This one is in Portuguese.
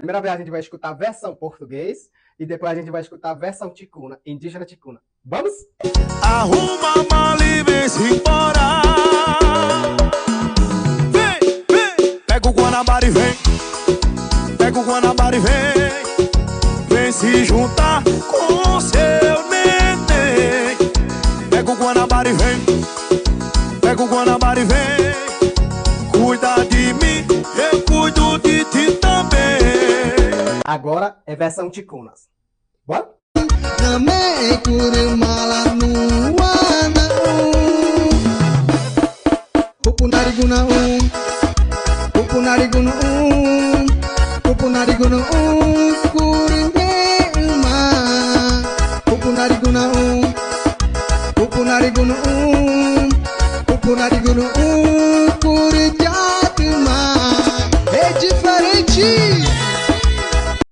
Primeira vez a gente vai escutar a versão português e depois a gente vai escutar a versão ticuna, indígena ticuna. Vamos? Arruma a mala e vem-se embora. Vem, vem. Pega o Guanabara e vem. Pega o Guanabara e vem. Vem se juntar com seu neném. Pega o Guanabara e vem. Pega o Guanabara e vem. Cuida de mim, eu cuido de ti também. Agora é versão ticunas. Bora? Namei kurimala nuana Pupunari guna Pupunari guna Pupunari guna